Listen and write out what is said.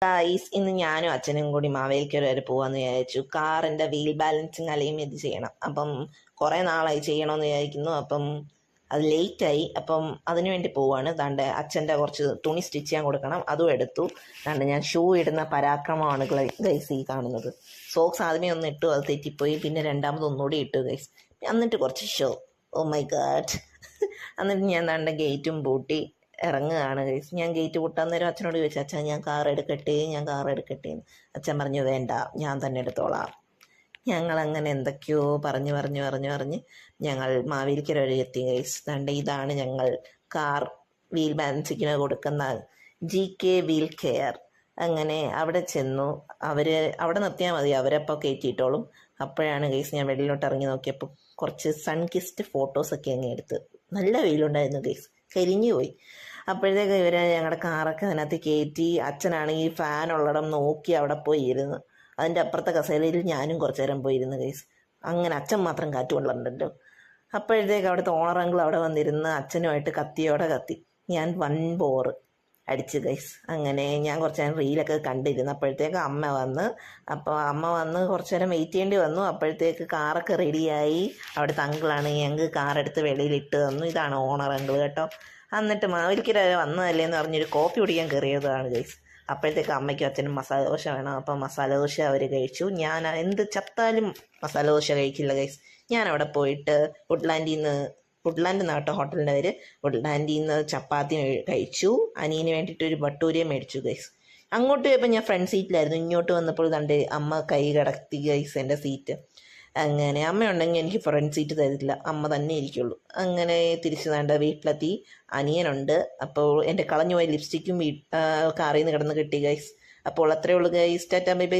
Guys ഇന്ന് ഞാനും അച്ഛനും കൂടി മാവേലിക്കര വരെ പോവാന്ന് വിചാരിച്ചു. കാറിന്റെ വീൽ ബാലൻസിങ് അലൈൻ ഇത് ചെയ്യണം. അപ്പം കുറേ നാളായി ചെയ്യണമെന്ന് വിചാരിക്കുന്നു. അപ്പം അത് ലേറ്റായി. അപ്പം അതിനു വേണ്ടി പോവാണ്. ദാണ്ട് അച്ഛൻ്റെ കുറച്ച് തുണി സ്റ്റിച്ച് ചെയ്യാൻ കൊടുക്കണം, അതും എടുത്തു. ദാണ്ട് ഞാൻ ഷൂ ഇടുന്ന പരാക്രമമാണ് ഗൈസ് ഈ കാണുന്നത്. സോക്സ് ആദ്യമേ ഒന്ന് ഇട്ടു, അത് തെറ്റിപ്പോയി. പിന്നെ രണ്ടാമത് ഒന്നുകൂടി ഇട്ടു ഗൈസ്. എന്നിട്ട് കുറച്ച് ഷോ, ഓ മൈ ഗാഡ്. എന്നിട്ട് ഞാൻ ദാണ്ട് ഗേറ്റും പൂട്ടി ഇറങ്ങുകയാണ് ഗൈസ്. ഞാൻ ഗേറ്റ് പൊട്ടാൻ നേരം അച്ഛനോട് ചോദിച്ചു, അച്ഛൻ ഞാൻ കാർ എടുക്കട്ടെ എന്ന്. അച്ഛൻ പറഞ്ഞു വേണ്ട, ഞാൻ തന്നെ എടുത്തോളാം. ഞങ്ങളങ്ങനെ എന്തൊക്കെയോ പറഞ്ഞ് ഞങ്ങൾ മാവേലിക്കര വരെ എത്തി ഗൈസ്. ദാണ്ട് ഇതാണ് ഞങ്ങൾ കാർ വീൽ ബാലൻസിങ്ങിന് കൊടുക്കുന്ന GK വീൽ കെയർ. അങ്ങനെ അവിടെ ചെന്നു. അവിടെ നിർത്തിയാൽ മതി, അവരപ്പോൾ കയറ്റിയിട്ടോളും. അപ്പോഴാണ് ഗൈസ് ഞാൻ വെളിയിലോട്ട് ഇറങ്ങി നോക്കിയപ്പോൾ കുറച്ച് സൺ കിസ്ഡ് ഫോട്ടോസൊക്കെ അങ്ങ് എടുത്ത്. നല്ല വെയിലുണ്ടായിരുന്നു ഗൈസ്, കരിഞ്ഞു പോയി. അപ്പോഴത്തേക്ക് ഇവരെ ഞങ്ങളുടെ കാറൊക്കെ അതിനകത്ത് കയറ്റി. അച്ഛനാണെങ്കിൽ ഫാൻ ഉള്ളിടം നോക്കി അവിടെ പോയി ഇരുന്ന്. അതിൻ്റെ അപ്പുറത്തെ കസേരയിൽ ഞാനും കുറച്ചു നേരം പോയിരുന്നു ഗൈസ്. അങ്ങനെ അച്ഛൻ മാത്രം കാറ്റ് കൊള്ളുന്നുണ്ടല്ലോ. അപ്പോഴത്തേക്ക് അവിടുത്തെ ഓണർ അങ്കിൾ അവിടെ വന്നിരുന്ന് അച്ഛനുമായിട്ട് കത്തി. ഞാൻ 1 ബോർ അടിച്ചു ഗൈസ്. അങ്ങനെ ഞാൻ കുറച്ച് നേരം റീലൊക്കെ കണ്ടിരുന്നു. അപ്പോഴത്തേക്ക് അമ്മ വന്ന് കുറച്ചു നേരം വെയിറ്റ് ചെയ്യേണ്ടി വന്നു. അപ്പോഴത്തേക്ക് കാറൊക്കെ റെഡിയായി. അവിടുത്തെ അങ്കിളാണ് ഞങ്ങൾക്ക് കാറെടുത്ത് വെളിയിലിട്ട് തന്നു. ഇതാണ് ഓണർ അങ്കിൾ കേട്ടോ. എന്നിട്ട് മാവേലിക്കര വന്നതല്ലേ എന്ന് പറഞ്ഞൊരു കോഫി കുടിക്കാൻ കയറിയതാണ് ഗൈസ്. അപ്പോഴത്തേക്ക് അമ്മയ്ക്കും അച്ഛനും മസാല ദോശ വേണം. അപ്പം മസാല ദോശ അവർ കഴിച്ചു. ഞാൻ എന്ത് ചത്താലും മസാല ദോശ കഴിക്കില്ല ഗൈസ്. ഞാൻ അവിടെ പോയിട്ട് വുഡ്ലാൻഡ് നാട്ടോ ഹോട്ടലിൻ്റെ പേര്. വുഡ്ലാൻഡിൽ നിന്ന് ചപ്പാത്തി കഴിച്ചു. അനിയന് വേണ്ടിയിട്ട് ഒരു ഭട്ടൂരയെ മേടിച്ചു ഗൈസ്. അങ്ങോട്ട് പോയപ്പോൾ ഞാൻ ഫ്രണ്ട് സീറ്റിലായിരുന്നു. ഇങ്ങോട്ട് വന്നപ്പോൾ കണ്ട് അമ്മ കൈ കടത്തി ഗൈസ് എൻ്റെ സീറ്റ്. അങ്ങനെ അമ്മയുണ്ടെങ്കിൽ എനിക്ക് ഫ്രണ്ട് സീറ്റ് തരില്ല, അമ്മ തന്നെ ഇരിക്കുള്ളൂ. അങ്ങനെ തിരിച്ചു വേണ്ട വീട്ടിലെത്തി. അനിയനുണ്ട്. അപ്പോൾ എൻ്റെ കളഞ്ഞുപോയ ലിപ്സ്റ്റിക്കും കാറിൽ നിന്ന് കിടന്ന് കിട്ടി ഗൈസ്. അപ്പോൾ അത്രയേ ഉള്ളൂ ഗൈസ്. Tata bye bye.